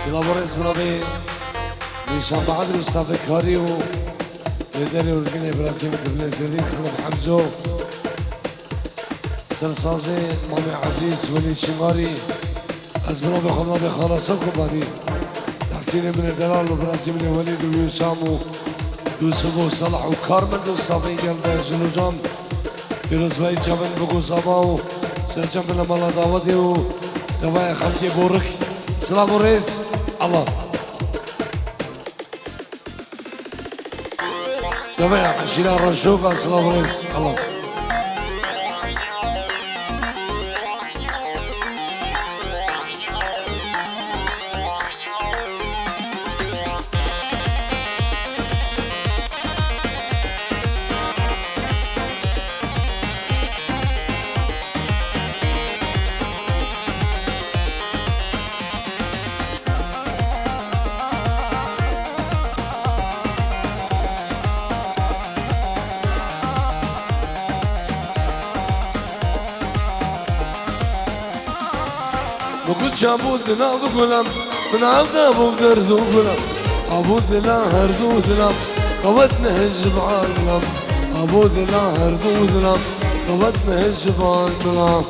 سلابوريز برادي نشان بعد مصطفى كاري و لداري ورقين إبراهيم البلازري خلف حمزو سرسازي مامي عزيز ولي شماري أزمنا بخلنا بخلاصكم بعدي تحسين من الدلال وإبراهيم الوليد ويسام ويوسف وصلاح وكارمن وصافي قلب جلوجان بيروزواي جابن بقو صباو سرجم من المالا دعوتي وتوايا خلقي بورك سلام ورئيس الله توايا حشينا رشوقا سلام ورئيس الله بقول شابود لا بقولم من عبده بقدر ذوقلم عبود لا هردو ذلم قوتنا هجب عالم عبود لا هردو ذلم قوتنا هجب عالم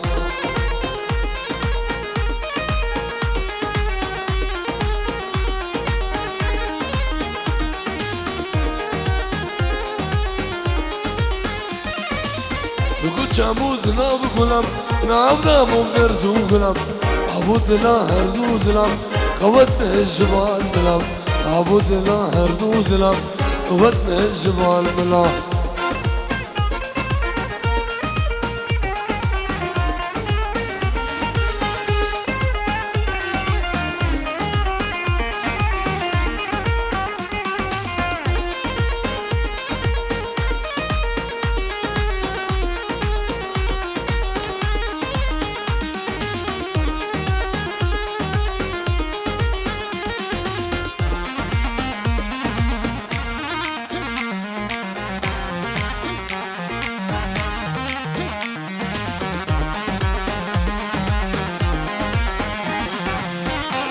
بقول شابود لا بقولم من عبده بقدر ذوقلم عبود لا هردو ذلم قوتنا الجبال ملام عبود لا هردو ذلم قوتنا الجبال ملام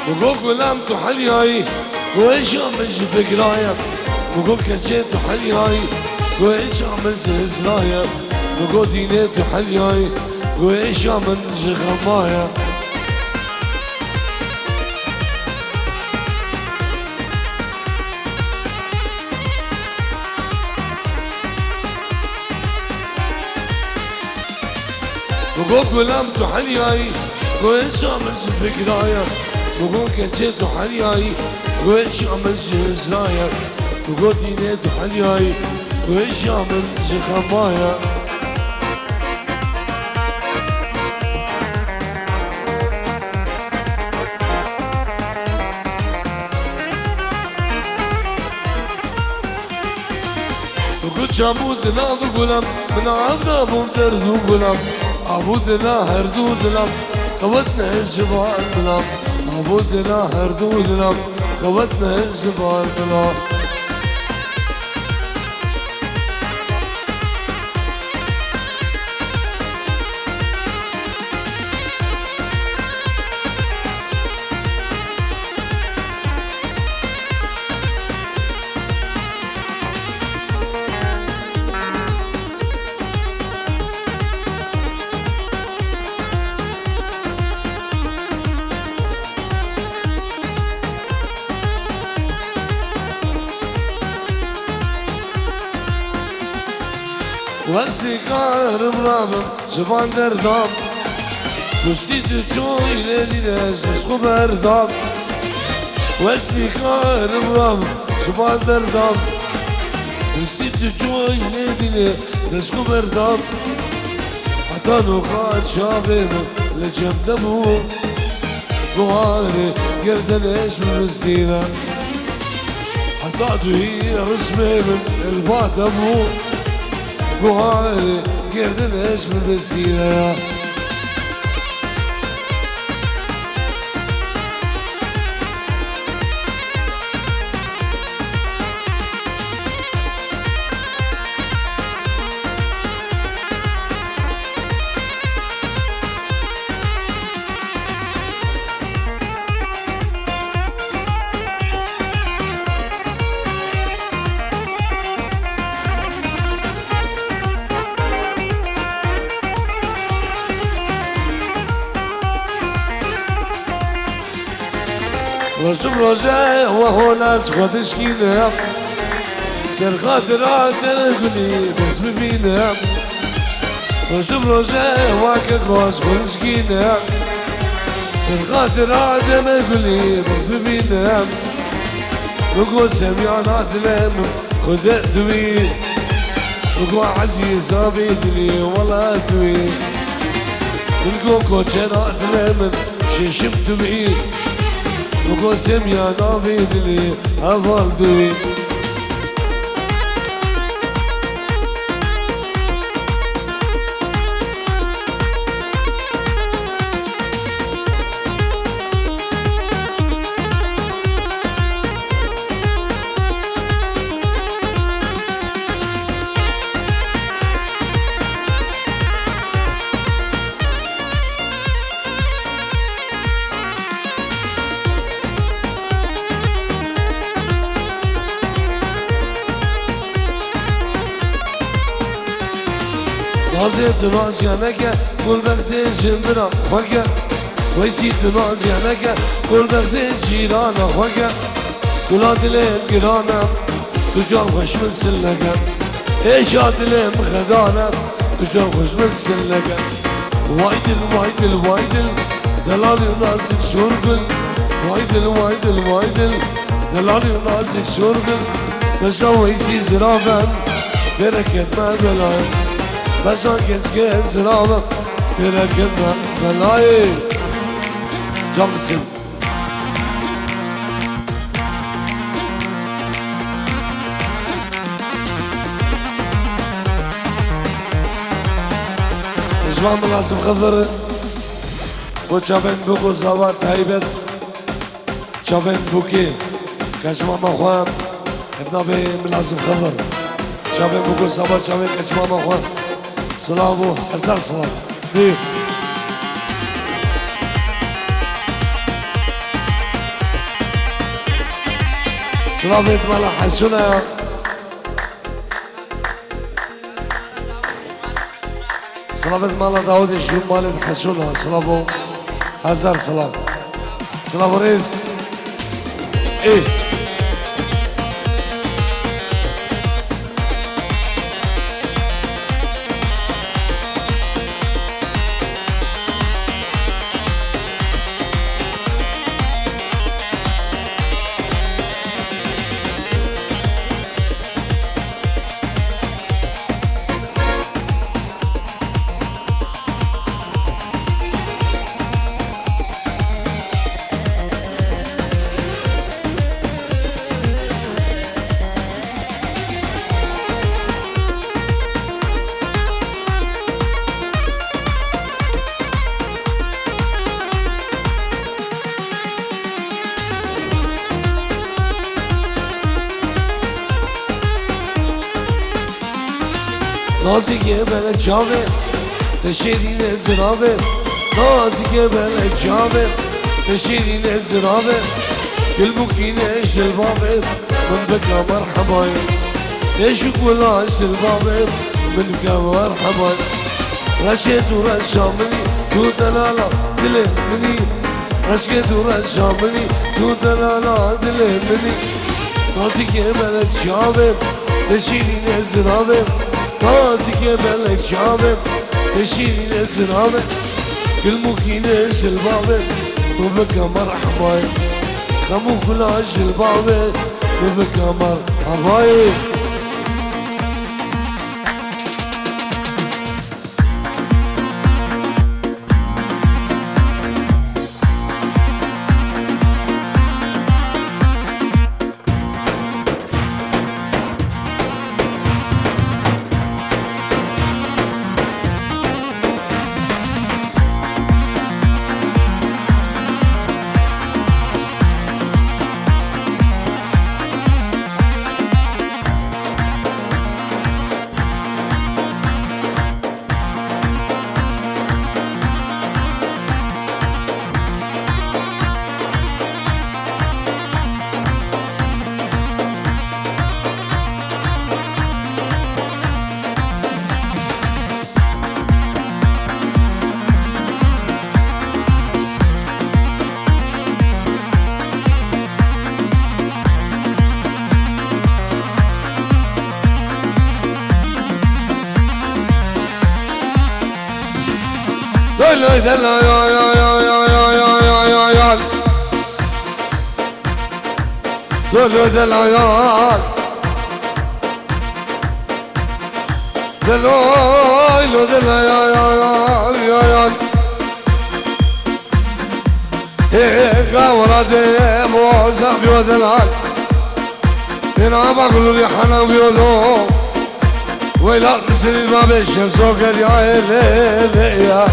وقوك ولام تحلي هاي وإيش عمل فكرايا وقوك كجيت تحلي هاي وإيش عمل زرايا وقوك ديني تحلي هاي وإيش عمل غمايا وقوك ولام تحلي هاي وإيش عمل فكرايا وقول كجيت وحلياي وإيش عمل زرايا وقول دينيت وحلياي وإيش عمل خمايا وقول شامود لا بقولم من عبده بمدر ذوقلم عبود لا هردو ذلم قوتنا الجبال بلم عبود لا هردو ذلم قوتنا الجبال بلم واستی کارم رابم زبان دردام دوستی تو چوی دیده از خوب بردام واستی کارم رابم زبان دردام دوستی تو چوی دیده از خوب بردام حتی نقاط شابم لجم دمو بواري گردنش بمستينا حتی دوی رسمي من الباتمو بوهاري گردنش بمستينا رجب رجاء وهو ناس خدش كينا سر خاطر قولي بس ببينا رجب رجاء واكد راس خدش كينا سر خاطر قولي بس ببينا رقو سميعنا تلم خد دوي رقو عزيز بيدلي ولا دوي رقو كوتشنا تلم شيشم دوي رقو سميعنا بيدلي أفضل دوي نازت ناز يانك كل بغداد جنبنا خوكا ويسيت ناز يانك كل بغداد جيرانا خوكا كل عدلين قرانا تجار خوش من سلقا ايش عدلين خدانا تجار خوش من سلقا وايدل وايدل وايدل دلالي ونازك شرقل وايدل وايدل وايدل دلالي ونازك شرقل بس ويسي زرابا بركت ما بلاي بس كز زرابا بركت ما بلاي جمسن جوان ملازم خضر وشابين بوكو زوات هيبت شابين بوكي كشما مخوام ابن ابي ملازم خضر شابين بوكو زوات شابين كشما مخوام صلابو حسن صلاب فيه صلابت مالا حسونا صلابت مالا داود الشيوم مالت حسونا صلابو هزار صلاب صلابو ريز ايه نازی که بله جامه تشیرین زرابه نازی که بله جامه تشیرین زرابه كل بوكينة البابه من بكى مرحبا يشك ولا البابه من بكى مرحبا رشيت ورشامني تو دلالا دلي مني رشيت ورشامني تو دلالا دلي مني نازی که بله جامه تشیرین زرابه نازی که بلک شامه تشیرین زرابه كل مكينة البابه وبكى مرحبا خمو كلاش البابه وبكى مرحبا لولو دلعيال دلويلو دلعيال قاورة ديمو زعبي ودلعال هنا بقولوا لي حنا ويولو ويلا المسلمين ما بالشمس وقال يا ليل يا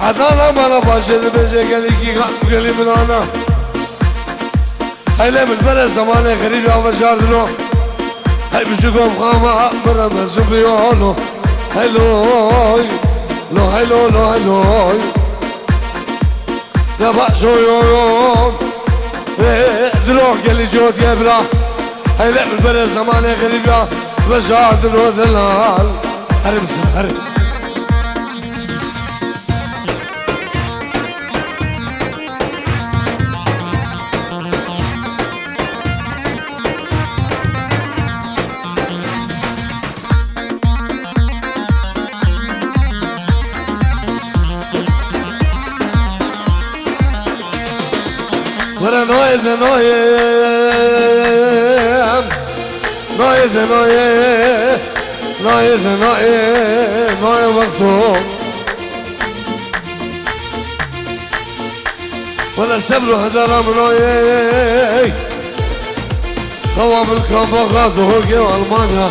عدانا ما نفاشل بيجي قالي كي قالي من انا هاي لم البلد زمانه غريب يا وجاردلو هاي بيجيكم خاما برا مزبيولو هلو لو هلو لو هلو دبا شو يوم دروح قالي جوت يبرا هاي لم البلد زمانه غريب يا وجاردلو دلال هرب هرب Para noise, وقته ولا سبلو هدر منوي خواب الكفاقات هوكي والمانيا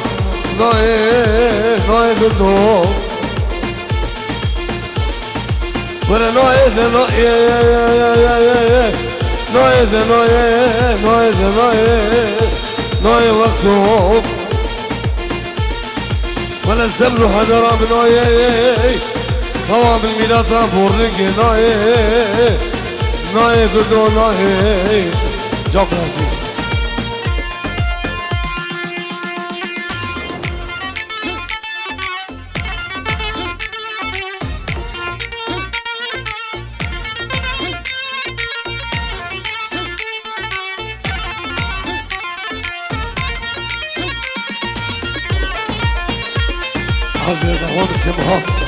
نوي قدو ولا نوي وقته ولا سبلو هدر منوي خواب الميلاد بورنك نوي قدو نوي جاب راسي حضرت أخوان سمها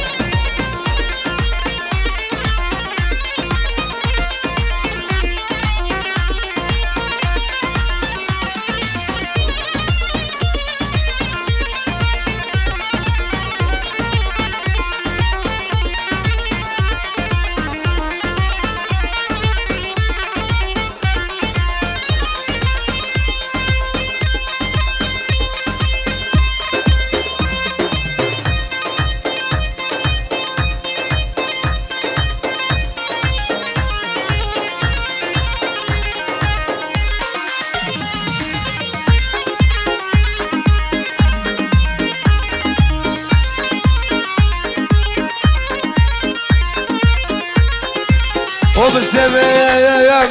وبستمعين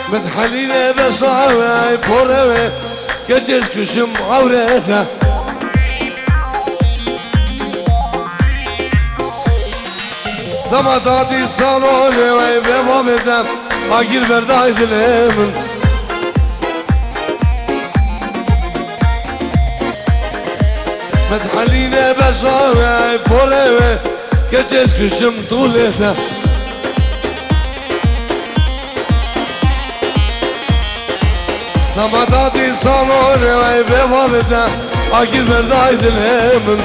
مدحليني بصاوي بوروي كجز كشم عورتها دمداتي صالوني ويبيبا بدم اجير برداي دلمن مدحليني بصاوي بوروي كجز كشم طولتها Namadati salone ve bevabede Akir verdaydın hemen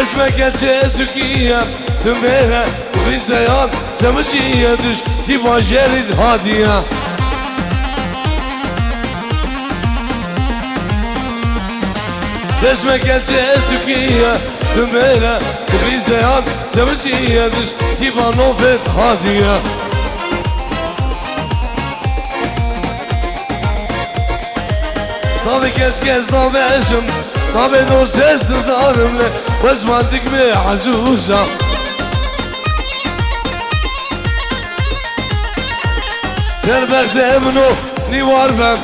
اسمك يا Türkiye tümere في زيان سمجي يدش تبا جرد هادية اسمك التركية دميرة في زيان سمجي يدش تبا نوفت هادية Slavi keşke slaveşim Nabe no sesli zalimle Vazmandik mi azuza Serbekte emno ni var ben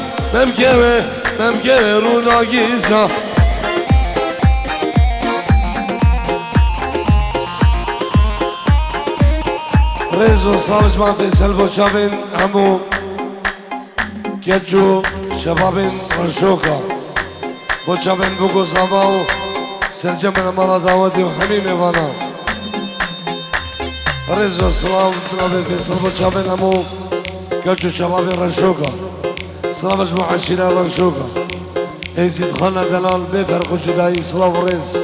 Memkeve runa giza Rezo savcman Faysal Boçavin Amu Keçu شبابين رشوكا بوچابين بوكو صاباو سرجمنا مالا دعوتي وحميمي وانا رزو سلام نبي فيصل بوچابين امو كاتشو شبابين رشوكا سلام اجمع عشيرة رشوكا يزيد خانا دلال بفرق جداي سلام رز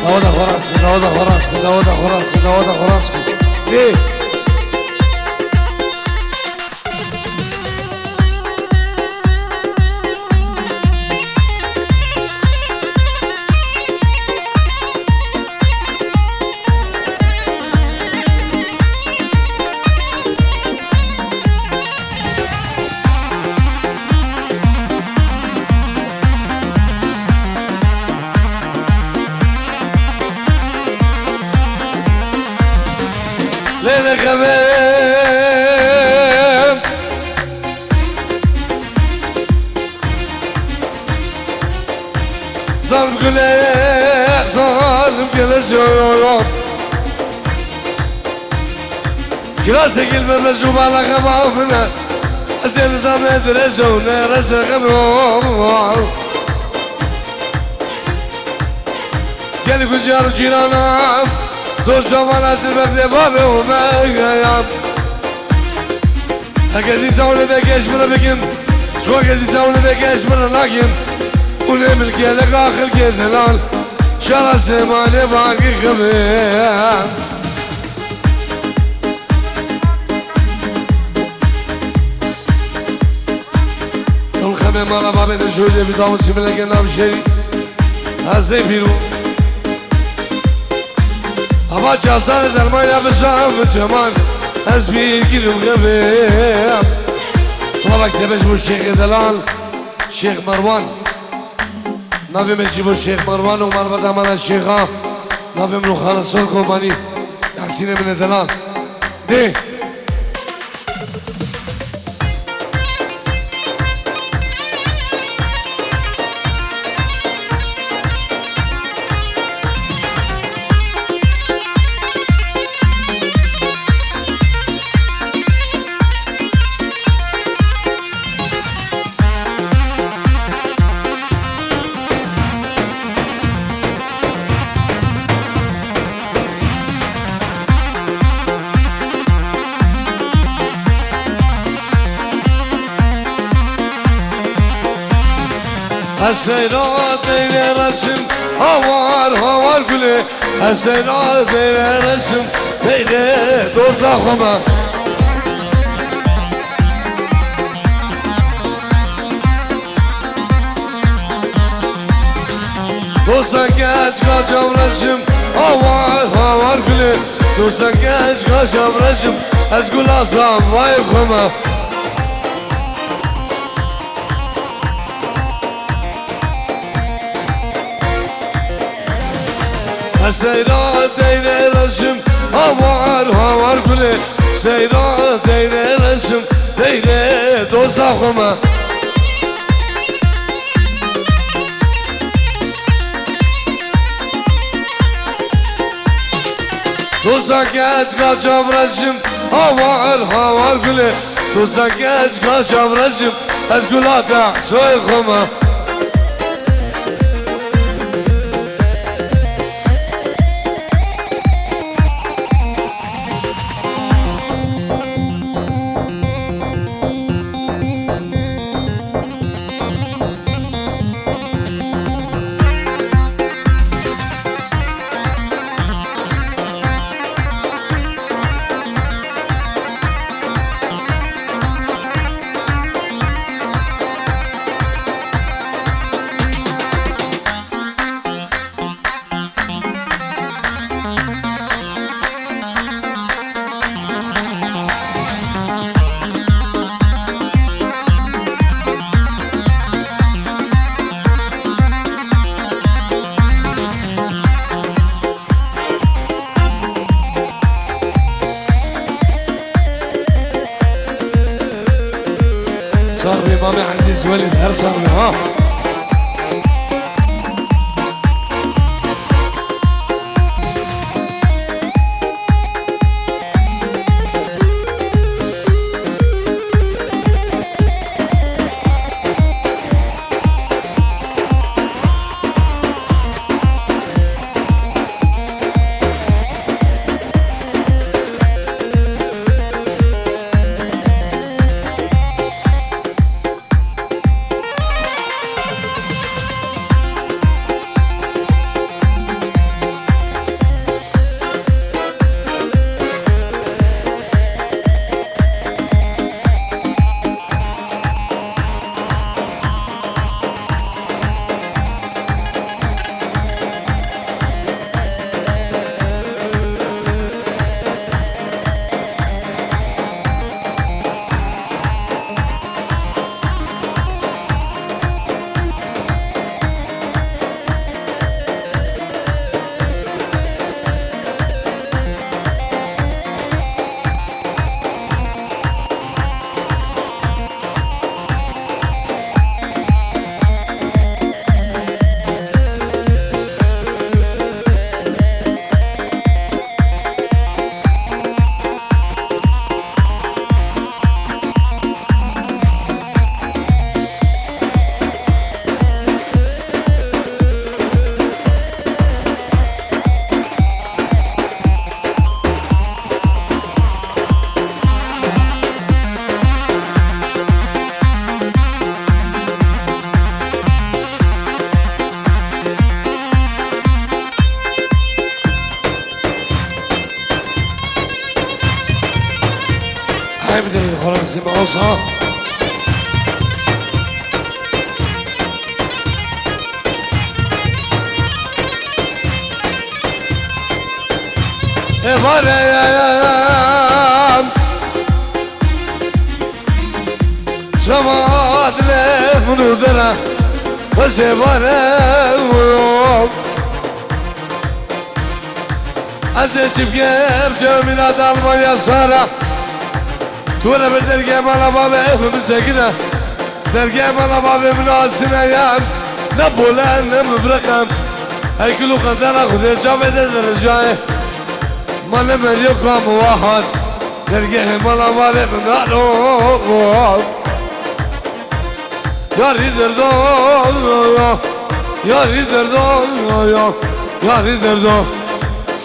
Dawada Khorasky, Dawada Khorasky, Dawada Khorasky, Dawada Khorasky. Hey! ليلة غمام ظلم قلق ظلم قلق كراسك المرجوب على غمامنا أزيل زمن درجونا رجع غمام قلب الجار جيرانا دو شوفان اسمك دبابه ومايام هكذا يساوي بكاش من بكم شو هكذا يساوي بكاش من اللاكم ونعمل كيلك اخر كيدلال شرى سماني باقي خبيام الخميم على باب الجودة بداو سيملك النام شيء هزي بيرو Ama çarsan ederman yapacağım çaman Ez bir gülüm gibiyim Sıla beklemiş bu Şeyh Edelal Şeyh Marwan Navi meşi bu Şeyh Marwan Umar badamana Şeyh'a Navi mnukhala sol kompani Yasin Ibn Edelal De Esfeyrat eyle resim havar güle Esfeyrat eyle resim eyle dozakoma Dostlar geç kaçam resim havar güle Dostlar geç kaçam resim Ez gulasam vay koma Seyrat eyle resim havar güle Seyrat eyle resim eyle dozakoma Dostlar geç kaçam resim havar güle Dostlar geç kaçam resim Ez gulata soykoma مامي عزيز ولد هرسان ها بدل خلاص معوصها مريم سماد له منودرة وسبارة أزيد بيم جميلة دالما سارة تونا بالدرجة مالا بابا مسكنة درجة مالا بابا من السنيان نبولا نمبرقم هاي كله قدرة خذ الجامعة الرجاية ما نملكم واحد درجة مالا بابا من الأرض يا ريدردو يا ريدردو يا ريدردو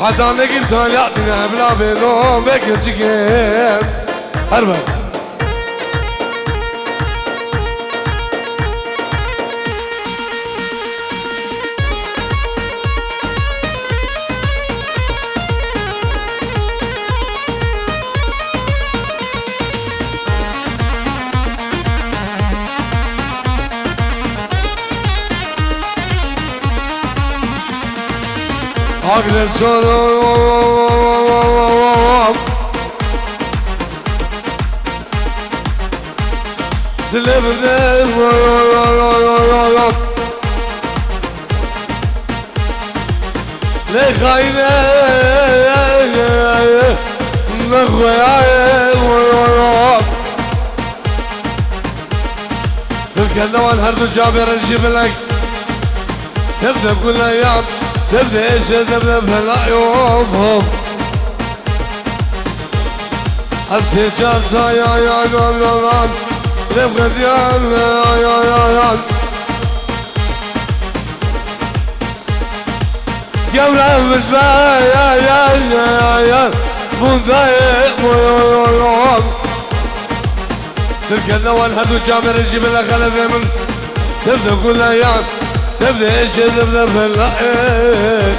حتى نجيب ثانياتنا بلا بينو بكتشكيم هربا عقل السلام دلبدل ليه خاينة نخويا تلك النوان هردو جابر نجيب لك تبدأ بكل أيام تبدأ ايش تبدأ بالعيوبهم حبسي جالسة يا نام تبقى ديان يا جولة مشبه يا منضايق تلك النوال هدو جامر يجيب لك خلف من تبدأ كل ايام تبدأ ايش تبدأ بالعيب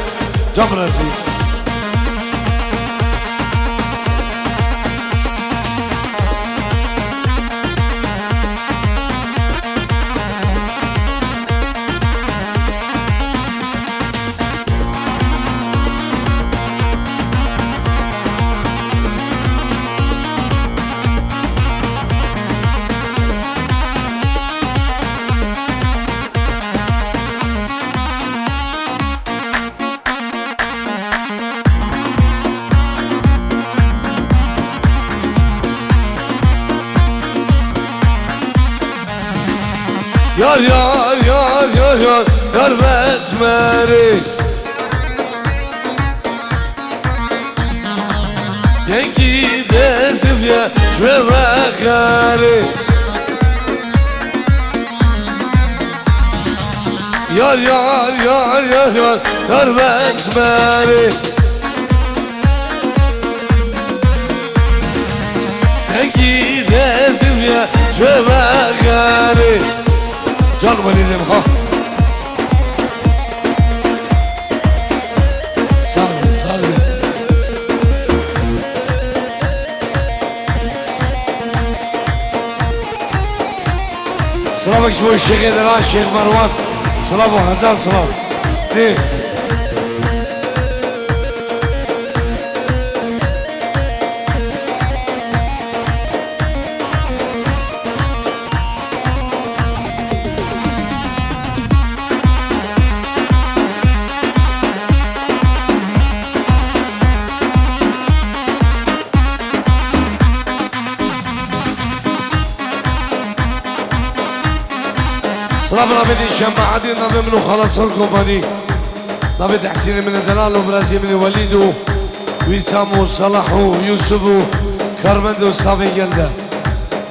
جبرسي Yar yar yar yar yar yar besmeri Genki de zifye şve vekari Yar yar yar yar yar yar besmeri Genki de zifye şve vekari Canım Ali'lim ha Sağ olun, sağ olun Sıra bak şu Şeyh Edela, Şeyh Marwan Sıra bu, Hazar sıra Ne? صلاة نبي الشماعة نبي منو خلاص الكومباني نبي تحسين من الدلال وبرازي من وليد ويسام وصلاح ويوسف وكارمند وصافي جلده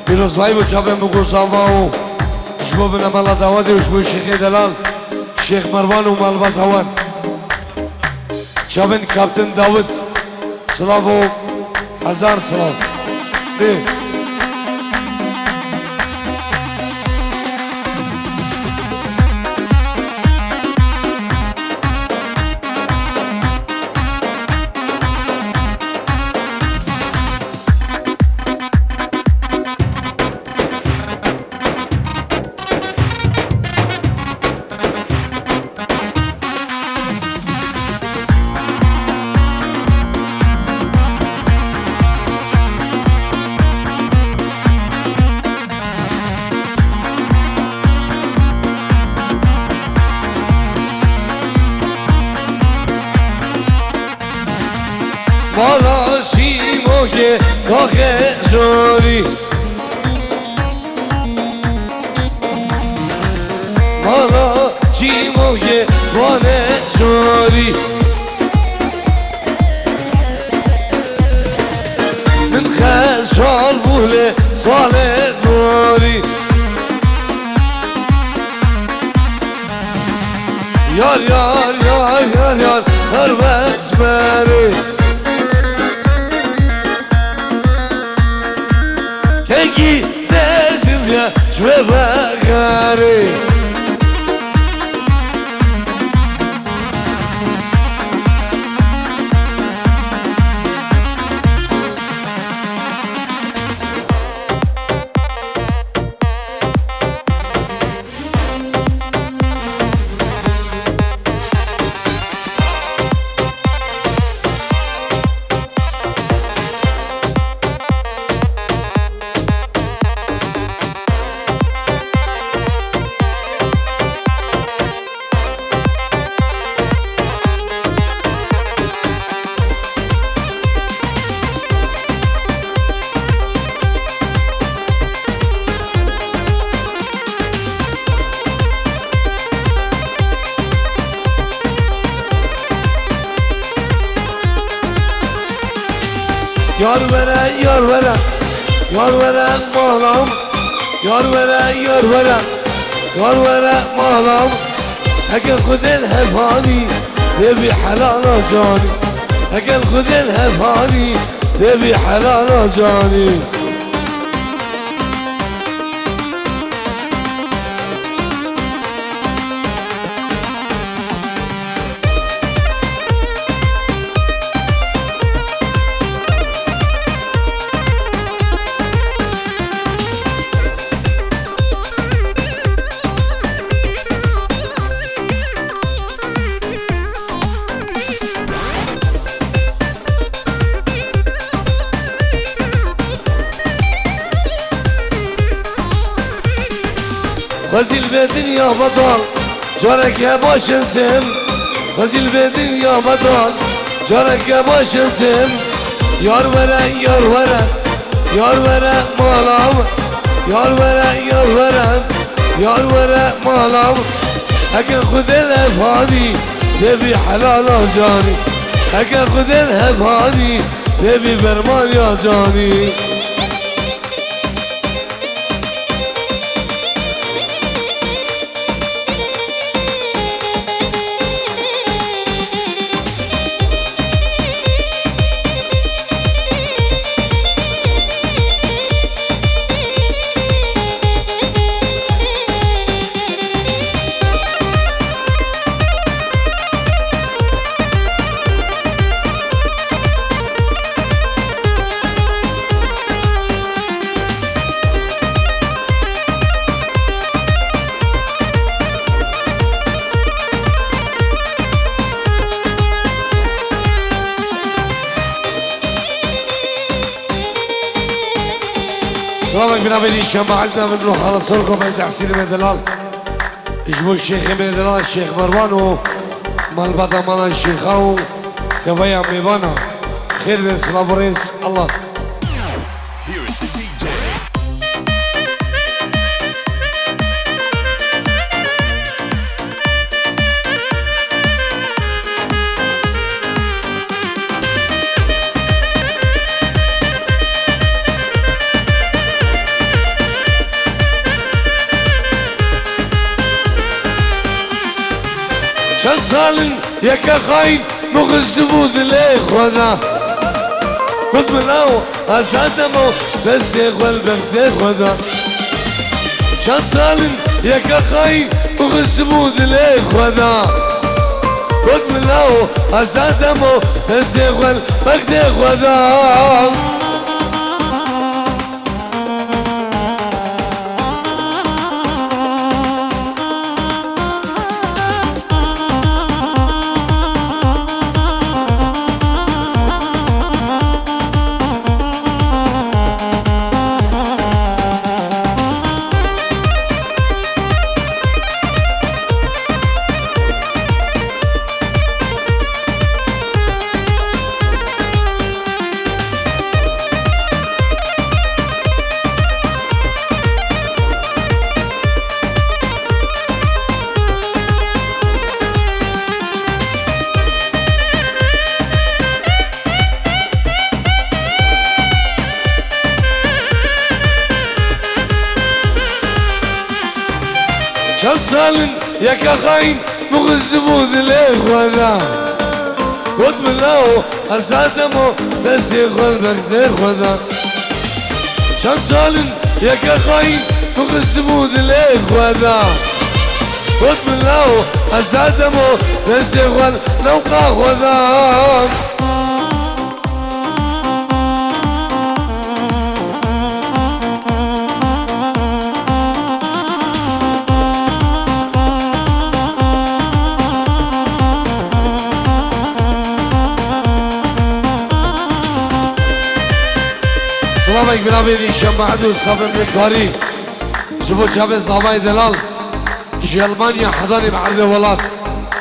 بيروز باي وجابن بقول صافا وشبو بن مالا داودي وشبو الشيخ دلال الشيخ مروان ومالبات هوان جابن كابتن داود صلافو هزار صلاف ايه Mala simo che coche zori Mala simo che buone zori من خشال بوله صالح نوري Yar yar yar yar yar her besmeri Kengi dersim ya şve bakari Yar veren, yar veren, yar veren malam Yar veren, yar veren, yar veren malam Ekel خد الهفاني تبي حلال جاني Ekel خد الهفاني تبي حلال جاني Gazil bedin ya badal Carek ya başın sem Gazil bedin ya badal Carek ya başın sem Yar veren yar veren Yar veren malam Yar veren yar veren يا الورق مالام هكا خذ الافاني تبي حلال جاني هكا خذ الافاني تبي برمان يا جاني سلامك بنا بدي شمعتنا بنروح على صوركم بين تحسين بن دلال يجبوا الشيخ بن دلال الشيخ مروان مال بطا مال الشيخاو كفايا ميبانا خير من سلام وريس الله شن سالن يكا خاين مغزبو ذلي خدا قد ملاو أسادمو تستيق والبغدي خدا شن سالن يكا خاين مغزبو ذلي خدا قد ملاو أسادمو تستيق والبغدي خدا شن سالن يكا خاين مغزبو ذلي خدا قد ملاو أسادمو تستيق والبغدي خدا شن سالن يكا خاين مغزبو ذلي خدا قد ملاو أسادمو تستيق والنوقا خدا سلامك بنا بيدي شمعدو صافي من الكاري جبو جابي زهباي دلال جي ألمانيا حضاني بعرض ولاد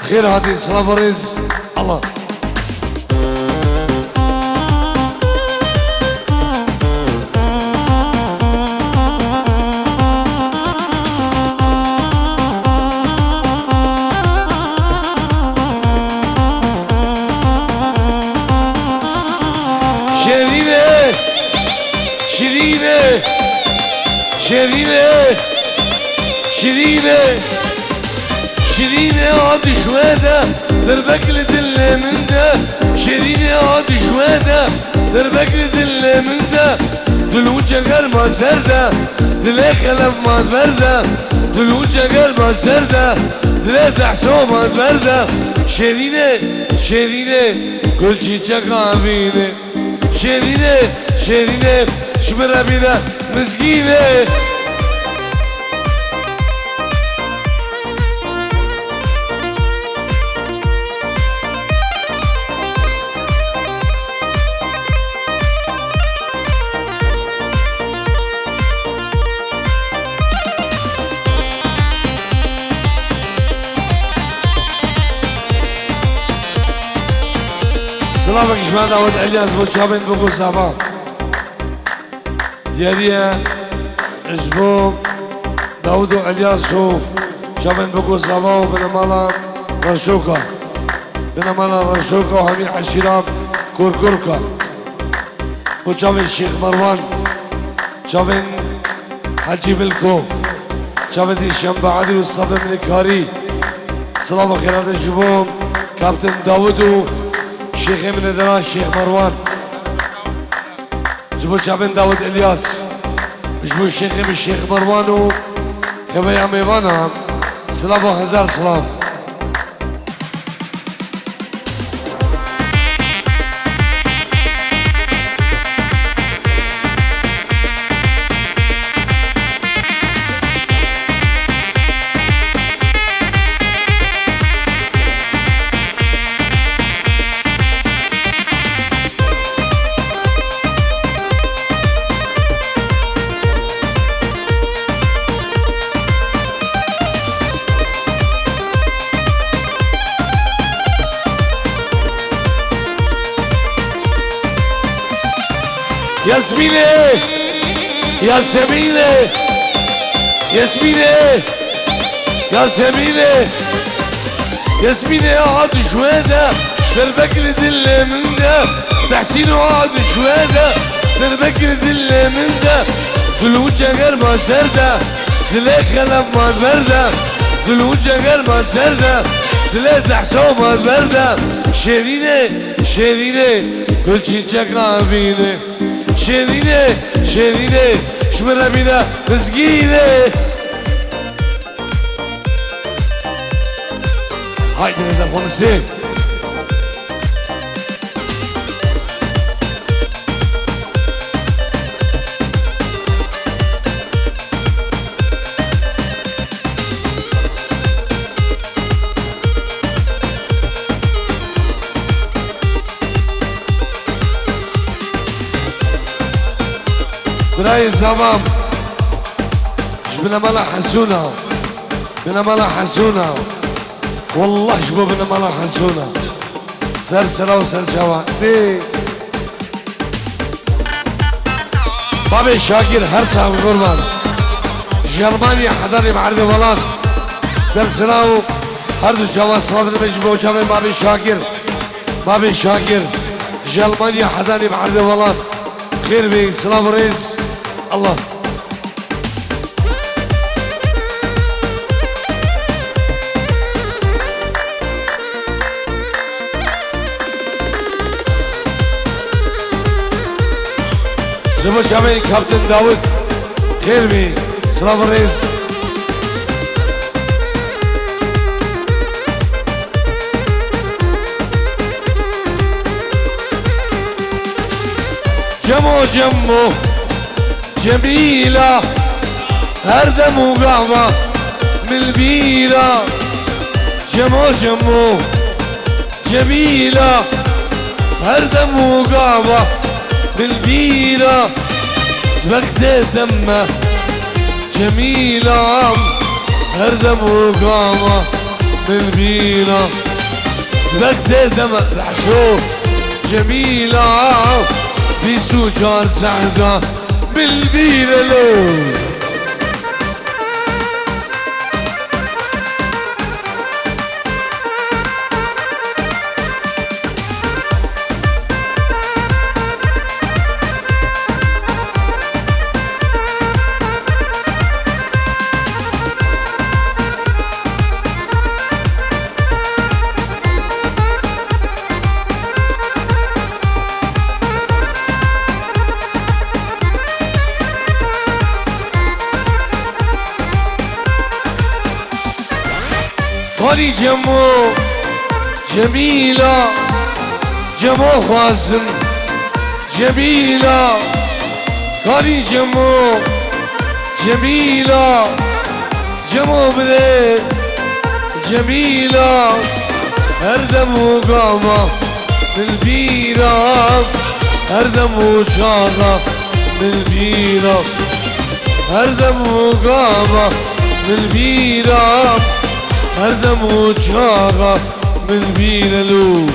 خير هاتي سلام وريز الله شيرينة شيرينة شيرينة شيرينة عاد شوادة دربك لدل من ده شيرينة عاد شوادة دربك لدل من ده دلوجة غير ما سردة دلي خلف ما تبردة دلوجة غير ما سردة دلي تحسو ما تبردة شيرينة شيرينة كل شي تقابينة شيرينة شيرينة شمرة بينا مسكينة سلامك جماعة داود علياس بوشابين بقول سابا دياريا جبو داود والياس شافن بقو صباو بن مالا رشوكا بن مالا رشوكا وهمي عشيراب كوركوركا وشافن الشيخ مروان شافن حجي ملكو شافن الشنبه عدي والصبر من الكاري صلاة وخيرات الجبوم كابتن داود الشيخ من الدراج الشيخ مروان جبو شافن داود الياس جبو الشيخ من الشيخ مروان كبيا ميوانا صلاة وهزار صلاة ياسمينة ياسمينة ياسمينة ياسمينة ياسمينة قعد شوية للبكر دل من ده تحسين قعد شوية للبكر دل من ده دلوجة غير ما سردة دلي خلف ما تبردة دلوجة غير ما سردة دلي تحسو ما تبردة شيرينة شيرينة كل شي تقابينه شيرينة شيرينة شمرة بينا مسكينة هاي نزل ونسيت براي زمام جبنا ملا حسونا بنا ملا حسونا والله شبو بنا ملا حسونا سلسلة وسلسلة بابي شاكر هرسا وقربان جرمانيا حضرني بعرض ولاد سلسلة هردو جوا صلابة مجبو جوا بابي شاكر جرمانيا حضرني بعرض ولاد خير بي سلام رئيس الله جبو شامي كابتن داود خير بي سلام رئيس جمو جمو جميلة هردم وقعبة من البيرة جمو جمو جميلة هردم وقعبة من البيرة سبقت دمه جميلة هردم وقعبة من البيرة سبقت دمه العشوق جميلة بيسو جار سعدة بالبيرة لو خالي جمو جميلة جمو خازن جميلة خالي جمو جميلة جمو بريد جميلة هردم وقامة بالبيرة هردم وشارة بالبيرة هردم وقامة بالبيرة هردم وشارة بالبيرة لو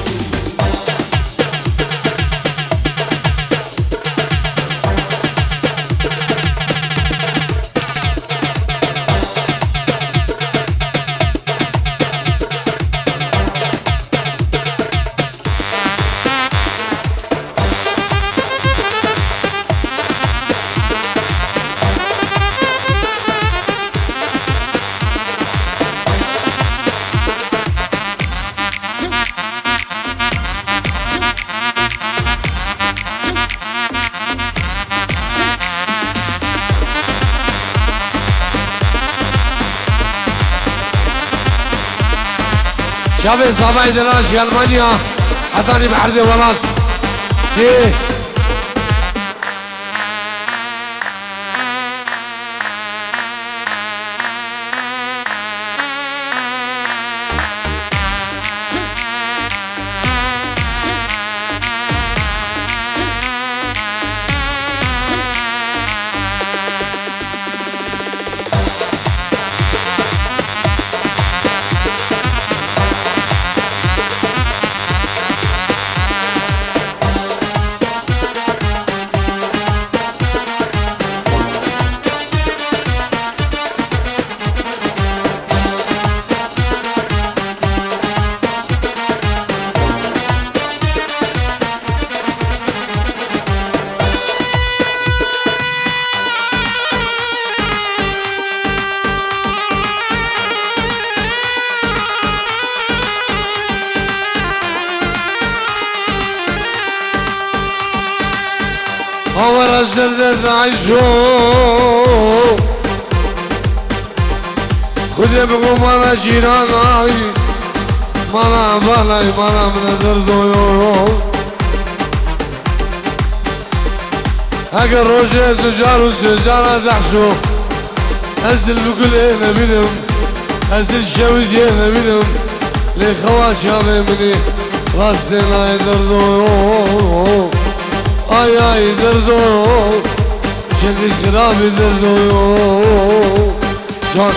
شافي صابعي دلاش يا المانيا حطاني بحردي ولاد دي هو رجل عيشو خذ يبقوا مانا جيراناي مانا بالاي مانا من دردو هكا الرجل تجار وسجارة دحشو أزل بكل نبيلهم أزل شويد يا نبيلهم لي خواش هذا مني راسي لا يدردو آي آي دردو شكل كلابي دردو جان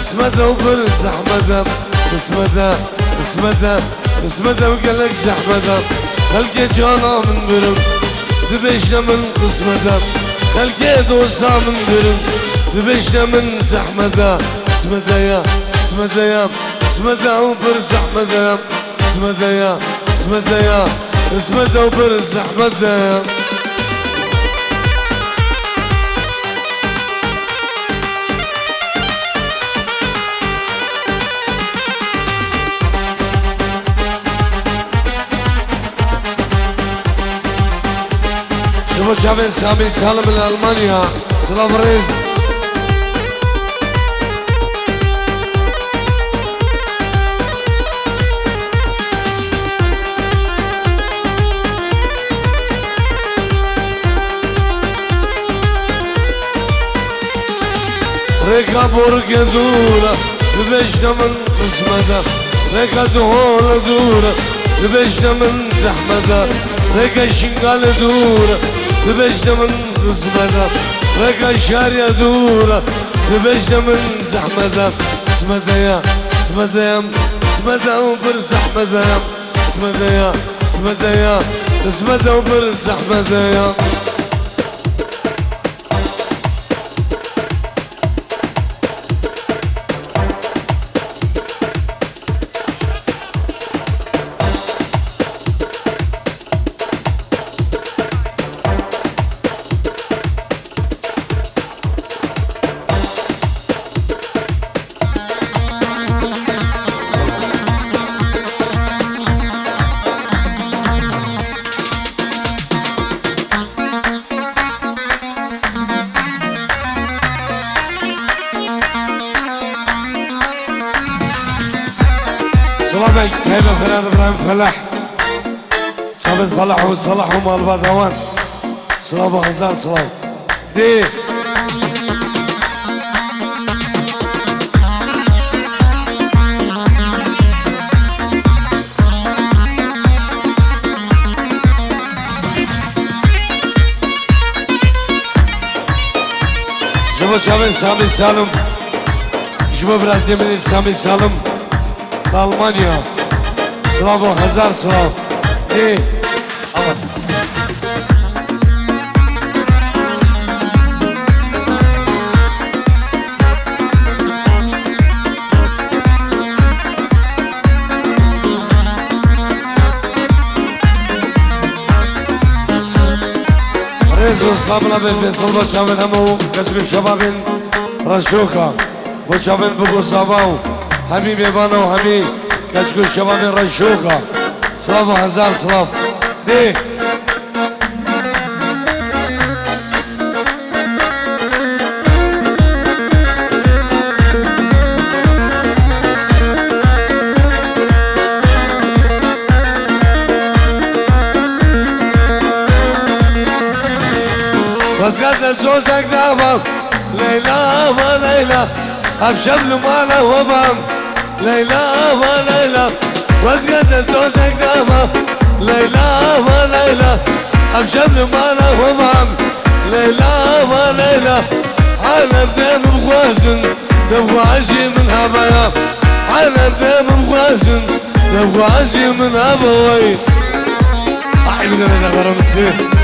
اسمده وبرز احمده اسمده وقال لك زحمده خلقي جانا من برم دبشنا من قسمده خلقي دوسا من برم دبشنا من زحمده اسمده وبرز احمده اسمده وبرز احمده شوفوا شافين سامي سالم من ألمانيا سلام ريز ريكا بورك دورة لبشنا من قسمته ريكا دهولة دورة لبشنا من زحمته ريكا شنقال دورة لبشنا من قسمته ريكا شارية دورة لبشنا من زحمته اسمده وبرز احمده اسمده وبرز احمده سلامك هيدا فراد ابراهيم فلاح ثابت فلاح وصلاح ومال بدوان سلام هزار سلام دي جبو شابين سامي سالم جبو برازيلي سامي سالم Almanya Slavo Hazar Slav Aman عزيز وصحابنا بفيصل بوشافن همو كتكو شبابين رشوكا بوشافن بقو صاباو حبيبي بانو حبيب كتكو شبابين رشوكا صلاف وحزام صلاف دي بس قد زوزك دابا ليلى وليلى أبشبل ماله وبام ليلى وليلى بس قد زوزك دابا ليلى وليلى أبشبل ماله وبام ليلى وليلى عالم ذيم بغوازن تبغى عشي من هبايا عالم ذيم بغوازن تبغى عشي من هباوي أحب لنا غرام السير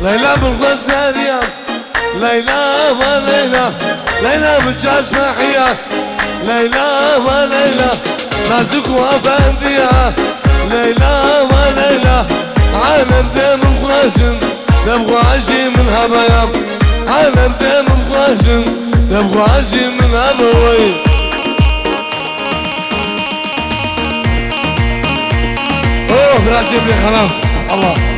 ليلى بالغزالية ليلى وليلى ليلى بالجاز محيا ليلى وليلى نازك وافندية ليلى وليلى عالم ذيم بغوازن تبغى عشي من هبايا عالم ذيم بغوازن تبغى عشي من هباوي اوه براسي بلي خلاص الله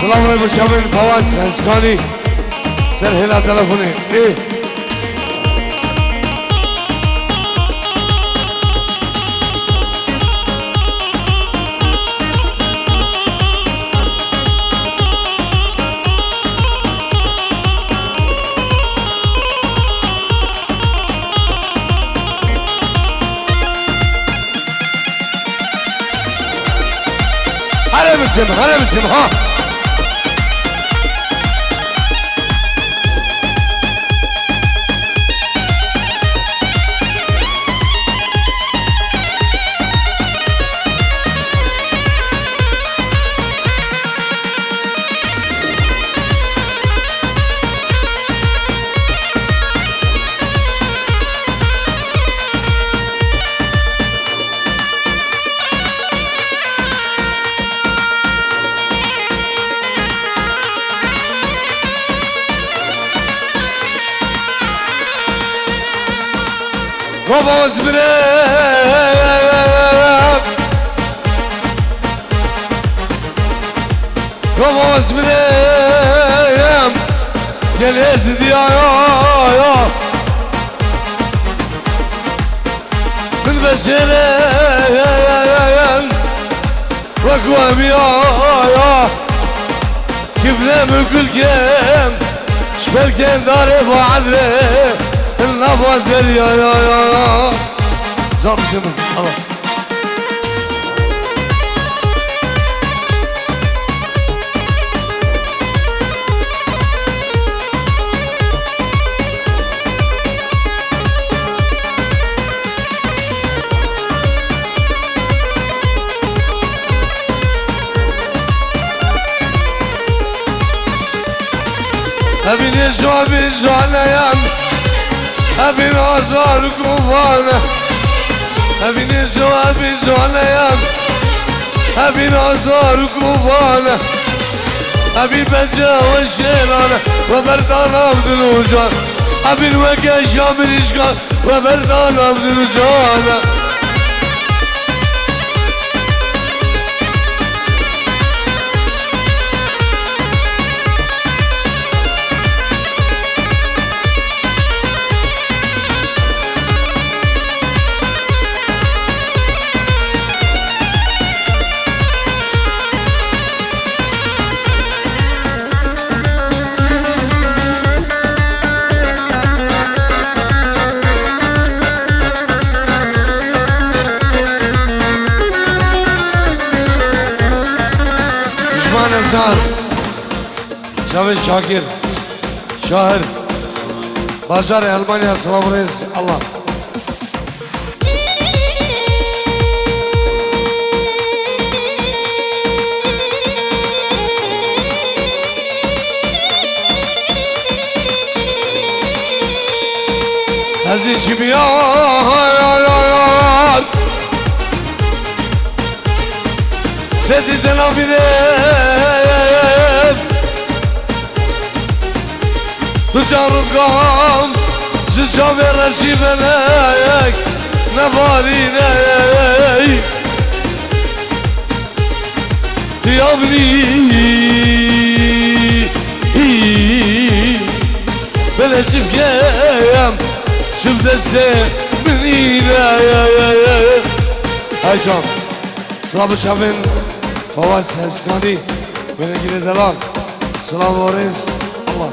السلام عليكم شباب فواز اسكاني سر هلا تلفوني ايه هلا بسم ها فواز بريم فواز بريم قال يزيد يا بالبشرين وقوام يا كيف نعمل كل كيم شبال كان ضارب وعذري النفس يا زار سيمون الله أبي نجوا بجوانا يا أبي نعزار كوفانا أبي نجوا بجوانا يا أبي نعزار كوفانا أبي بجا وشيرانا وبردانا بدلوجان أبي الوقت شام الإشقاق وبردان عبد الرجال صار جاوید شاکر شاهر بازار المانیا سلام رئیس الله عزیز چی بیار سدی دلابیرم تو جارگام جا به رسیبنک نبارینه تیابلی بله چفگم شوف دسته منینه های جان سلام شبین فواز اسکانی بنگیر دلال سلام وارث الله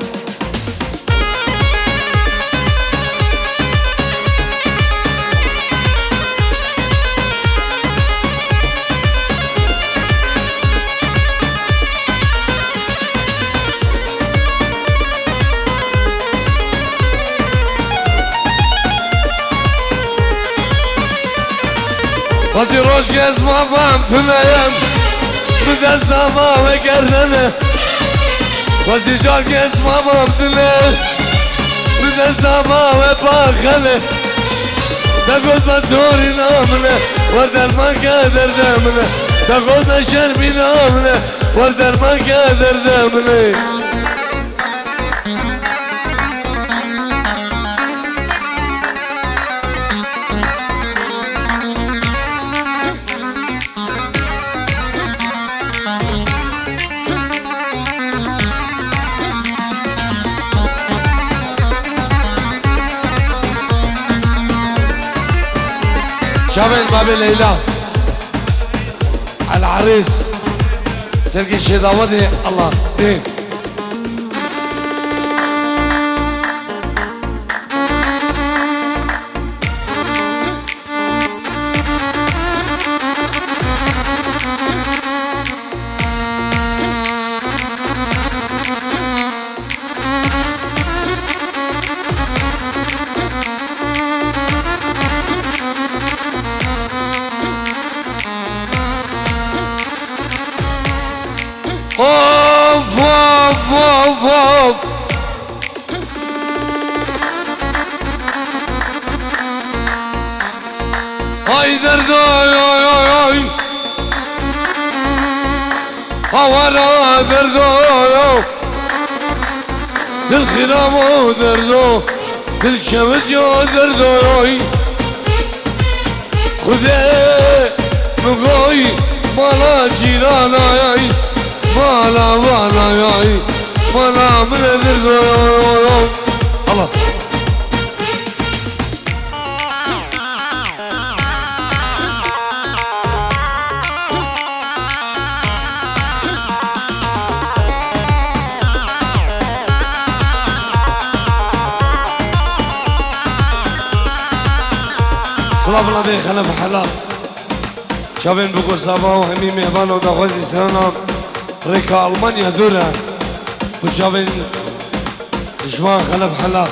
بازی روش گز مابم فنایم بدستم و گردنه بازی جان گز مابم دنه بدستم و پاخنه تقول من دوری نامنه وردر من قدر دمنه تقول من شربی نامنه وردر من قدر دمنه شابين بابي ليلى على العريس سرقي الشيطاوتي الله دين اوف اوف اوف اوف هاي دردوي هوانا دردوي دل خرامو دردو دل شمد يو دردوي خده مقوي مالا جيرانا مالا مالا ياي مالا من الدردو الله سلام الله بيه خلف حلال شابين بقو صابا وهمي مهبان ودخوزي سنة ريكا ألمانيا دورة وشابين إجماع خلف حلال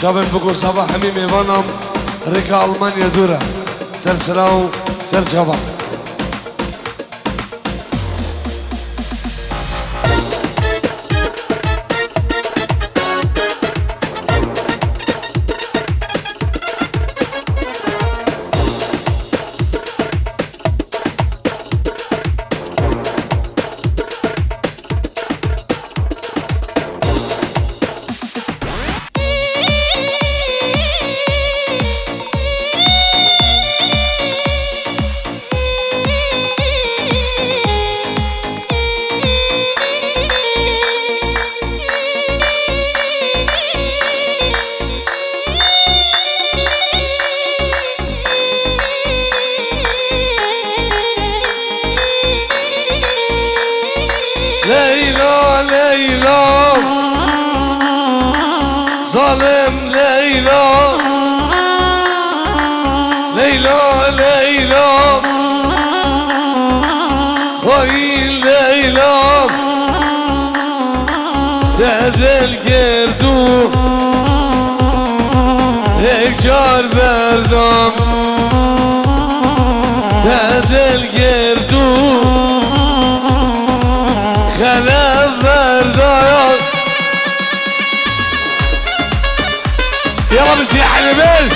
شابين بقو صابا همي مهبان ريكا ألمانيا دورة سلسلاو سر شابا ظالم ليلى ليلى ليلى خاين ليلى تهدى القردو هجار بردم تهدى القردو خلف بردم يلا مسيح البال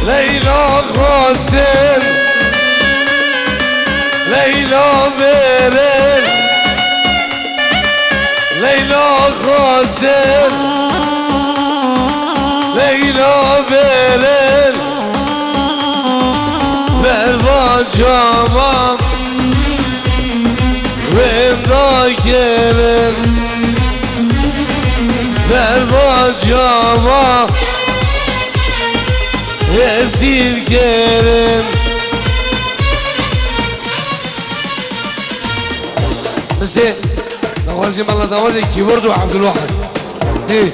ليلى غاسل ليلى برل ليلى غاسل ليلى برل برضا جامم وين ذاكرن برضا جامم يسير كرم بس ايه نوازي مالا نوازي كيبورد وعبد الواحد ايه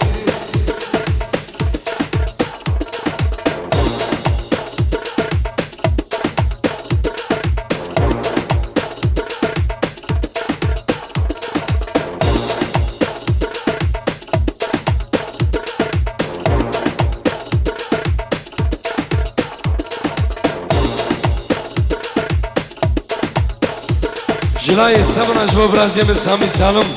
جلای سمن اجبا برازی من سامی سالم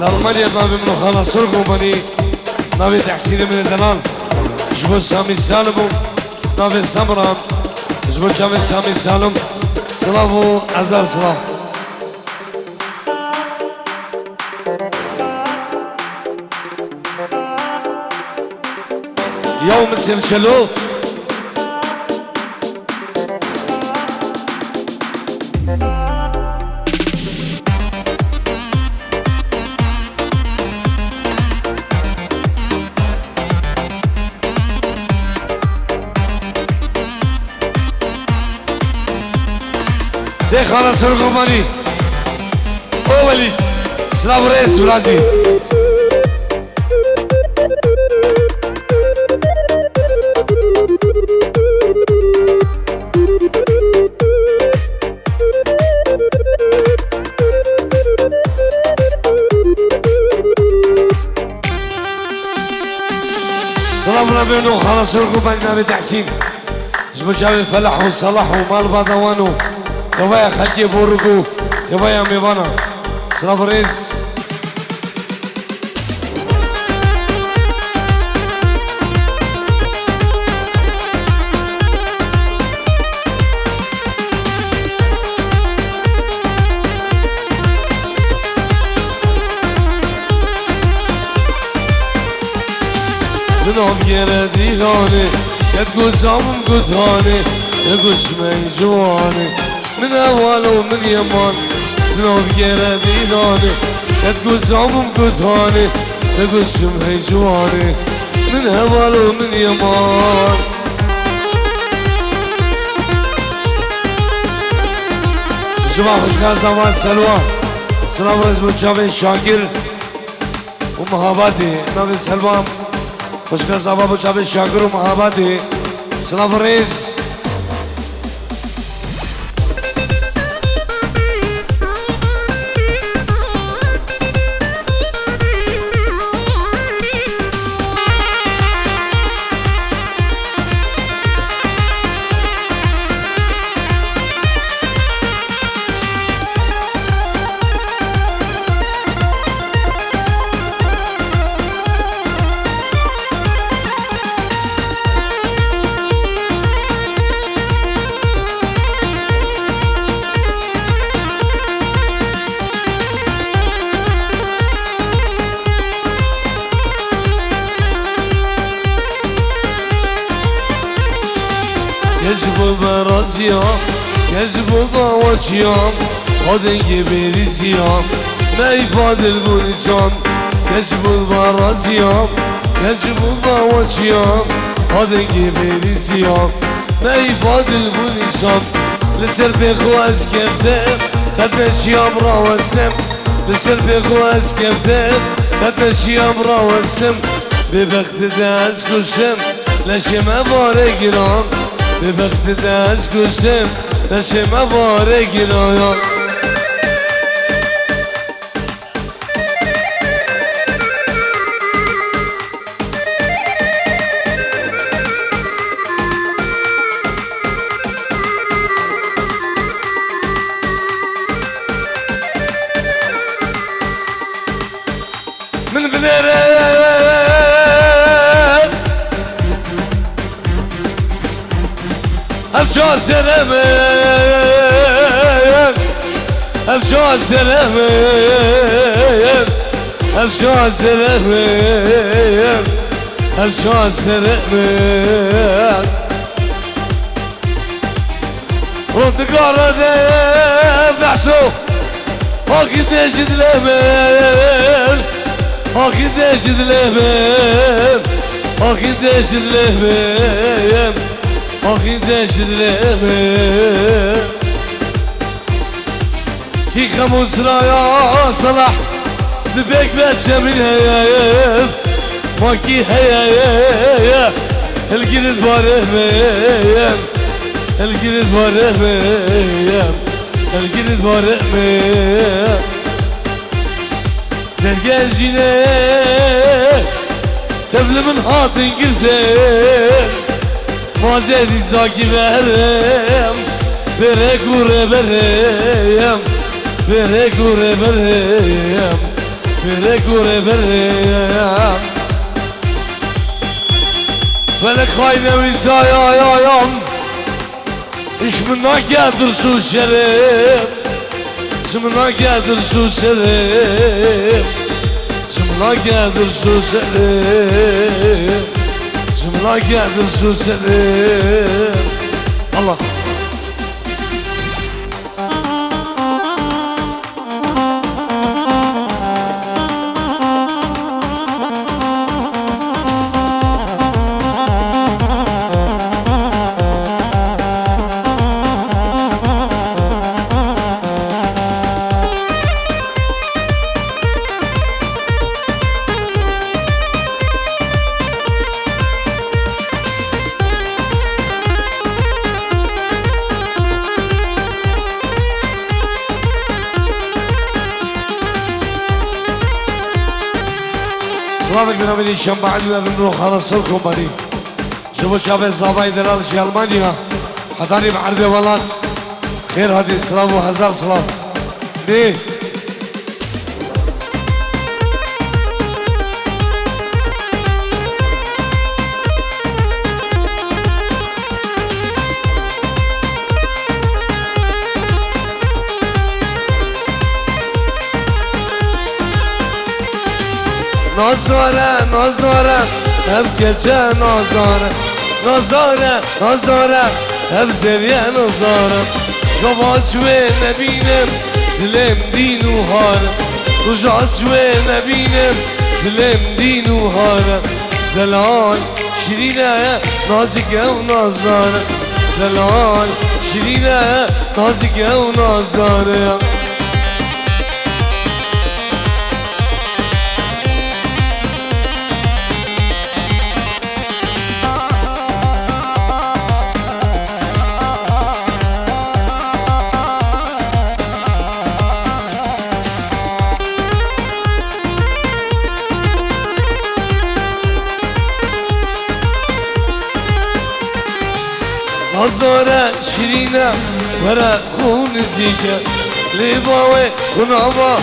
لالمانیا ناوی منو خانا سرگو منی ناوی تحسین من دلال اجبا سامی سالم ناوی سمران اجبا جاوی سامی سالم سلام و ازار سلام يوم سيرشلو ده خلاص رقماني أولي سلام رئيس برازيل سلام ربنا خلاص رقماني نبي تحسين جبوا جابي فلح وصلاح ومال بادوانو توايا خلقي بورقو توايا ميوانا سلام رئيس منهم يرى ديلاني يتقول سامم قدهاني يقول شمي جواني من أول ومن يمان منهم يرى ديلاني يتقول سامم قدهاني يقول شمي جواني من أول ومن يمان جماعة خوشكار زمان سلوى سلام رزم جاوي شاكر ومهاباتي نبي سلوى خوشکار زباب و جاوید شاکر و محبتی سلام رئیس يجب برازيام يجب ضواتيام هادنگی بریزیام نیفادل بونیسام يجب برازيام يجب ضواتيام هادنگی بریزیام نیفادل بونیسام لسر بخو از کفته خدمشیام را وسلم لسر بخو از کفته خدمشیام را وسلم به بخت دست کشتم لشم باره گرام به بخت دست کشتم لشم باره گرام من بدره ابجا سلامي ابجا سلامي ابجا سلامي ابجا سلامي رد قارة بحسوف وقديش دلمن وقديش دلمن وقديش دلمن وقديش دلمن كي خمس رايا صلاح دبيك باتشا من هيا ما كي هيا القرد باره ميم القرد باره ميم القرد باره ميم درقال جيني تبل من حاطن قلتين ما زيدي زاكي بهرم بريك وربرم بريك وربرم بريك وربرم فلك خاينة ويسايا يا يوم إيش منك يا درسو شريف إيش منك يا درسو شريف إيش منك يا درسو شريف إيش منك يا درسو شريف الله سلامك من أمين الشام بعدنا بنروح خلاص لكم بني شوفوا شافين صاباي دلال شي ألمانيا حضاري بعرض ولاد خير هذه السلام وهزار سلام ليه نازداره نازداره هب گچه نازداره نازداره نازداره هب زریه نازداره گواز شوه نبینم دلم دین و هارم رجاز شوه نبینم دلم دین و هارم دلال شیرینه نازکه و نازداره دلال شیرینه نازکه و نازداره نازداره شیرینه ورا خون زیگه لیواوه کناوا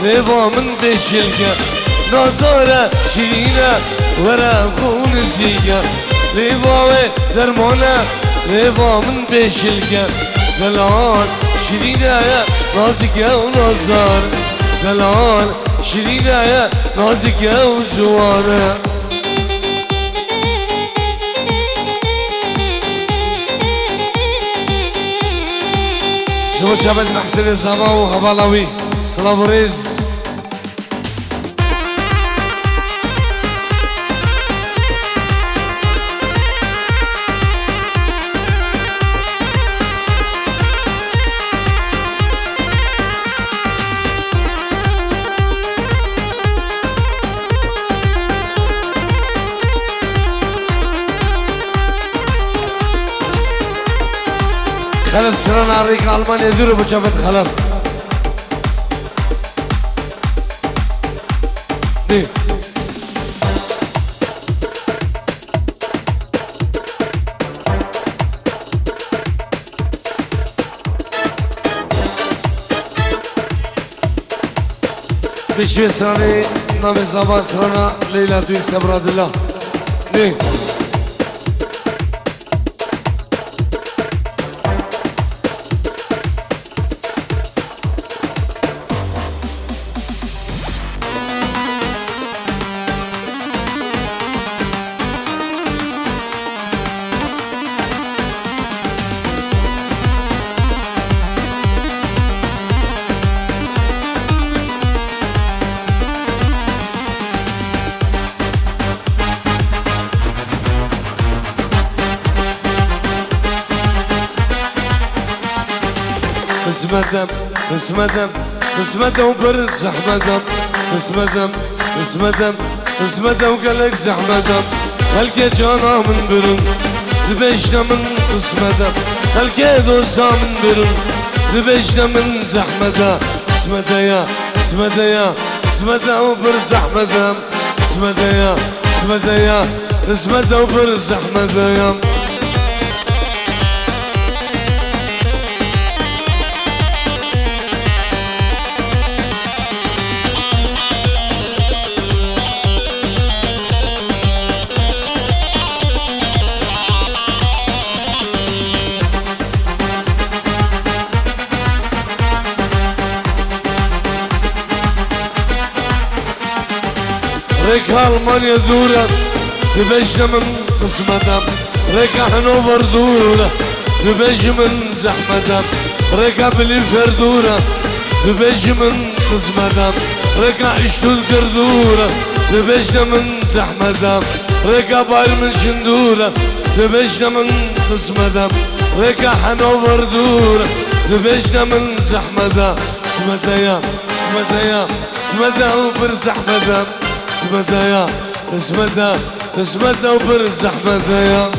لیوا من بشلگه نازداره شیرینه ورا خون زیگه لیواوه درمانه لیوا من بشلگه دلال شیرینه نازکه و نازدار دلال شیرینه نازکه و جوانه شوفوا شباب محسن زماو هبالوي سلام وريز خلف سرنا عريق ألمانيا دورو بجابت خلف دي بشوي سراني نامي زبان سرنا ليلى دوي سبراد الله دي اسمدم اسمدم اسمدم برز احمدم اسمدم اسمدم اسمدم قالك زحمدم هلقى جانا من برن دبشنا من اسمدم هلقى دوسا من برن دبشنا من زحمدم اسمديا اسمديا اسمدم برز احمدم اسمديا اسمديا اسمدم برز احمدم ريكا ألمانيا دورة دبشنا من قسمتها ريكا هنوفر دورة دبش من زحمتها ريكا بليفر دورة دبش من قسمتها ريكا اشتوتر دورة دبشنا من زحمتها ريكا باير من شندورة دبشنا من قسمتها ريكا هنوفر دورة دبشنا من زحمتها اسمتها اسمتها اسمتها وبر زحمتها اسمدها اسمدها اسمدها وبرز احمدها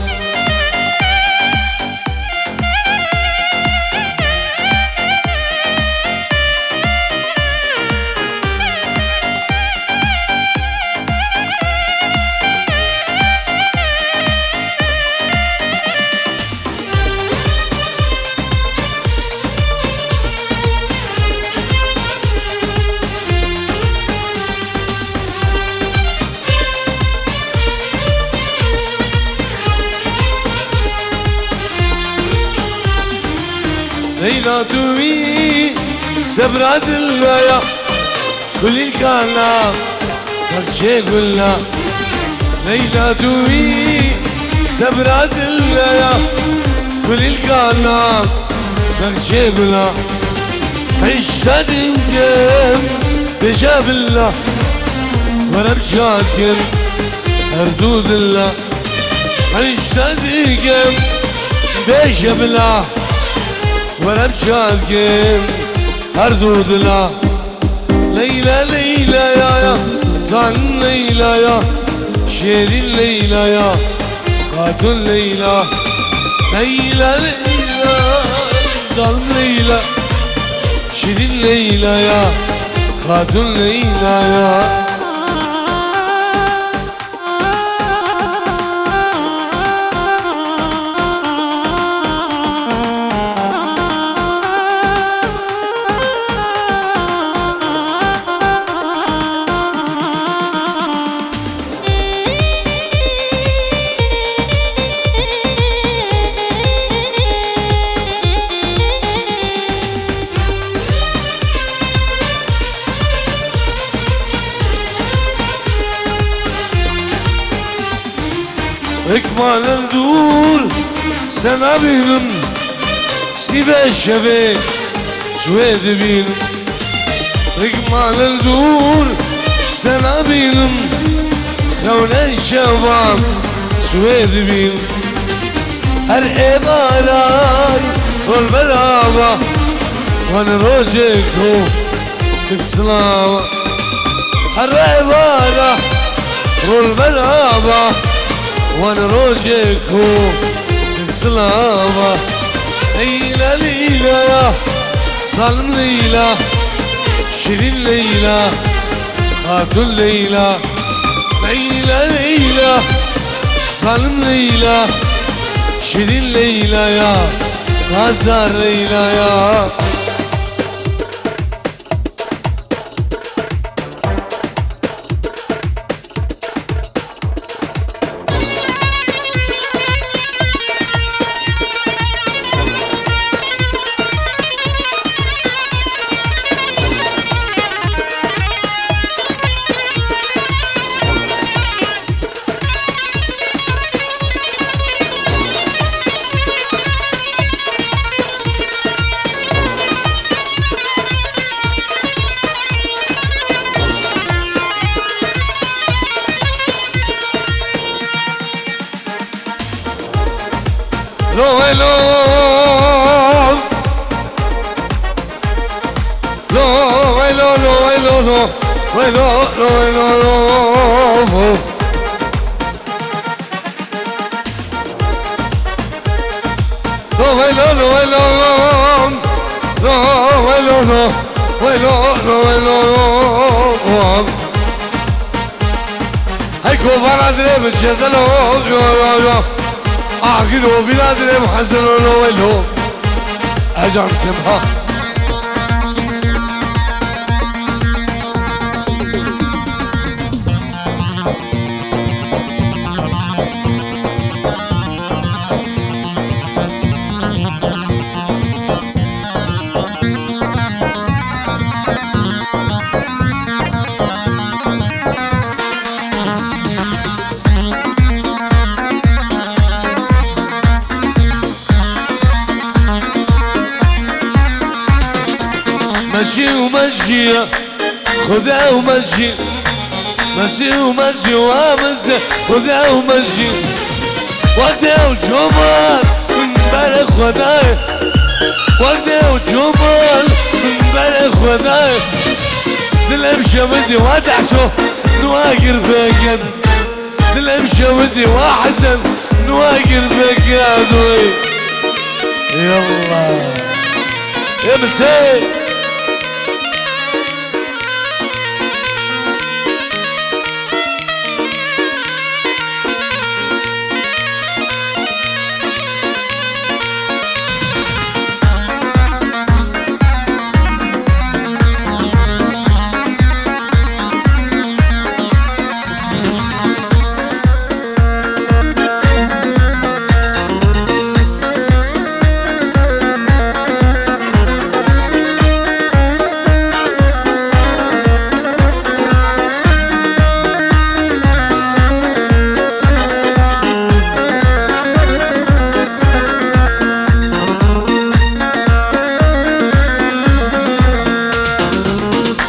ليلى دوي سبراد الليا كل الكلام هالشي قلنا ليلى دوي سبراد الليا كل الكلام هالشي قلنا عشت دنجم بجاب الله وانا بشاكر هردود الله عشت دنجم بجاب الله وانا بشاكم هردود لا ليلى ليلى يا صان ليلى يا شير الليلى يا قاتل ليلى ليلى ليلى صان ليلى شير الليلى يا قاتل ليلى يا اكمال الدور سنة بهم سيبا الشفيق شويد بينم رقم الدور سنة بينم سخونا الشباب شويد بينم هر عباراي والبلابة وانا روجكو تكسلاوة هر عبارة والبلابة وانا روجكو تكسلاوة ليلة ليلة يا ظلم ليلة شيرين ليلة خاتون ليلة ليلة ليلة ظلم ليلة شيرين ليلة يا غزار ليلة يا لو لو لو لو لو لو لو هيكو بلادنا بتشغلوا عاقلوا بلادنا محزنوا ولو اجام سمها مشي ومشي خذها ومشي مشي ومشي وامسه خذها ومشي وقتها وجمال من بلد خداي وقتها وجمال من بلد خداي دلمشة بدي وادعسو نواقر فقد دلمشة بدي واحسن نواقر فقد يلا يا مسي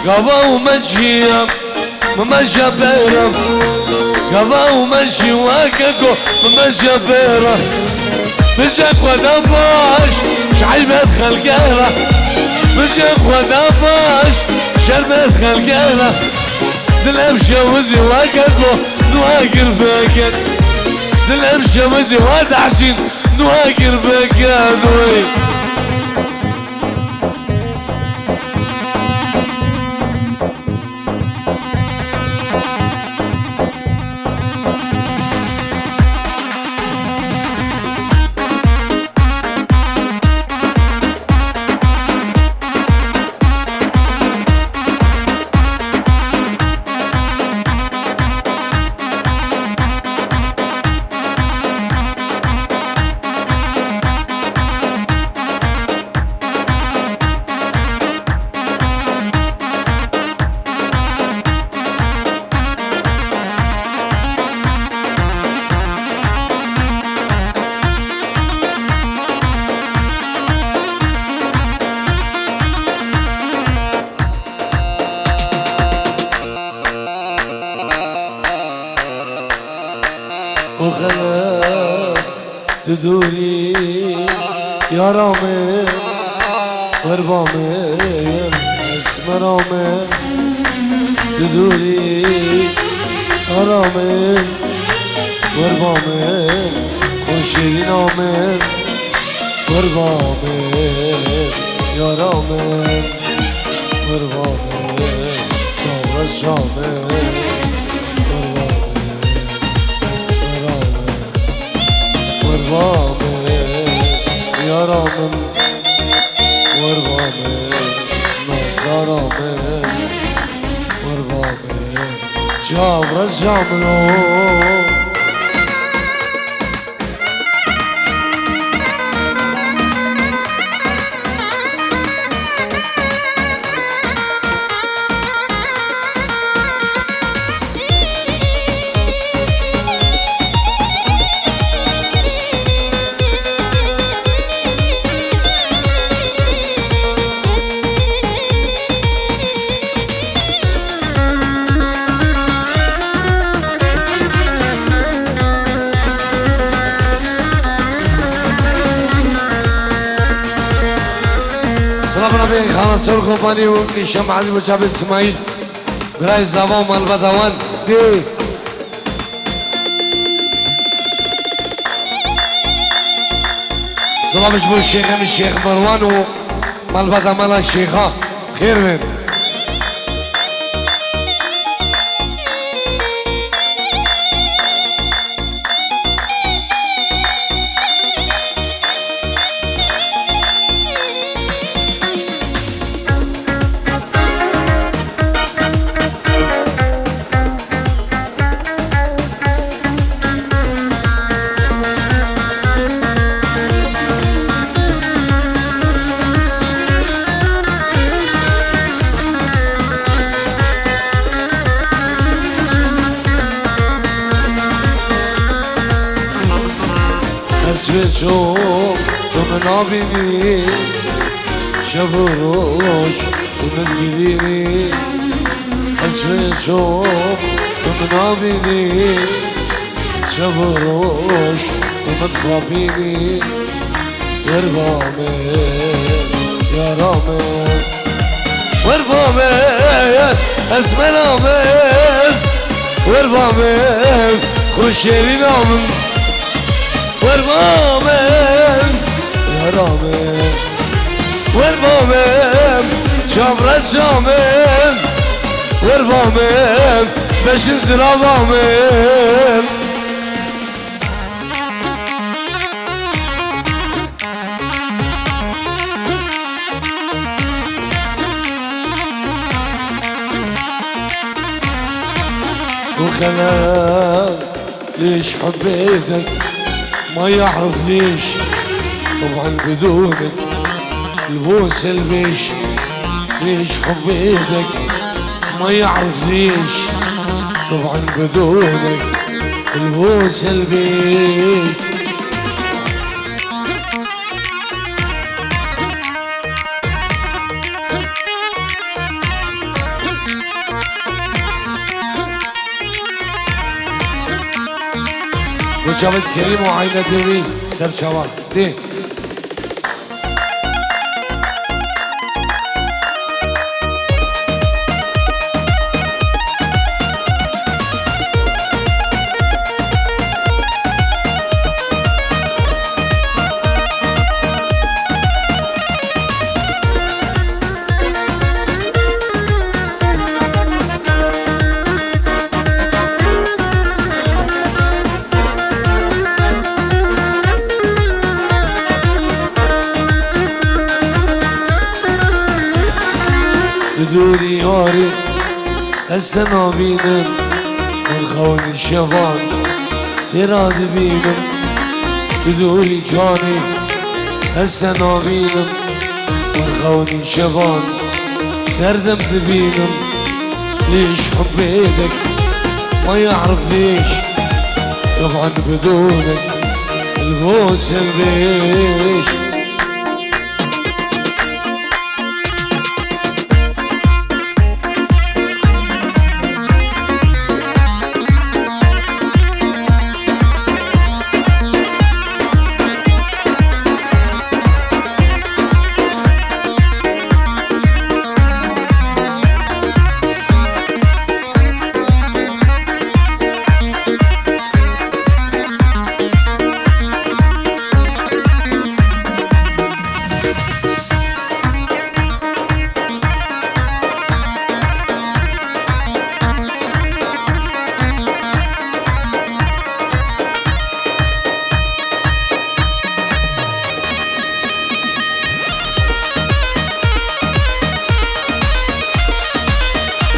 قضا ومشي ممشى بيرم قضا ومشي واككو ممشى بيرم بجك ودباش شعيبة خلقيرة بجك ودباش شربة خلقيرة دلمشة ودي واككو نواقر بكت دلمشة ودي وادعسين نواقر بكت وخلا تدوري يا رامي وربامي اسم رامي تدوري يا رامي وربامي خوشي نامي وربامي يا رامي وربامي شامر شامي وربامي يا رامم وربامي نازل رامم وربامي جابر جاملو سلام نبی خانه سر کمپانی و نیشم عزیز بچه اسماعیل برای زبان ملبتوان دی سلامش بو شیخ همی شیخ مروان و ملبتوان شیخا خیر بین اسم تو من آبینی شب و روش من گیرینی اسم تو من آبینی شب و روش من خوابینی وربامه یارامه وربامه اسم نامه وربامه خوشیری نامم وربامم یارامم وربامم شامر شامم وربامم بشین زرابامم وخلا ليش حبيتك ما يعرف ليش طبعا بدونك البوس البيش ليش حبيتك ما يعرف ليش طبعا بدونك البوس البيش وجابت كريم وعينة دوري سر شوال دي بدوري ياري هسه بينم من خوني شفان تراد بينم بدوري جاني هسه بينم من خوني شفان سردم بينم ليش حبيتك ما يعرف ليش طبعا بدونك البوس البيش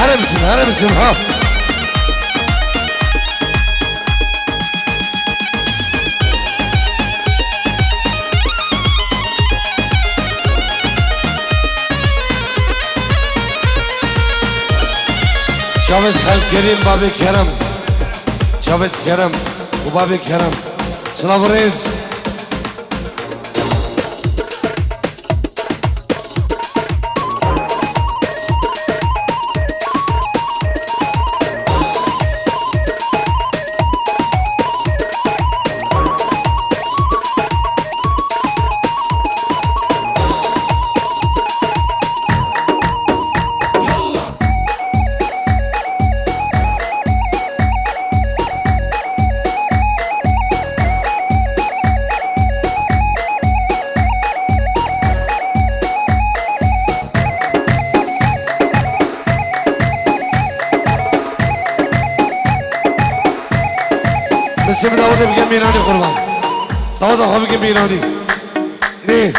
هلا بسم ها. جاوید خل کریم بابی کرم، جاوید کرم و بابی کرم. سلام ریز. بسم الله داود بگم میرانی قربان، داود خواه بگم میرانی نه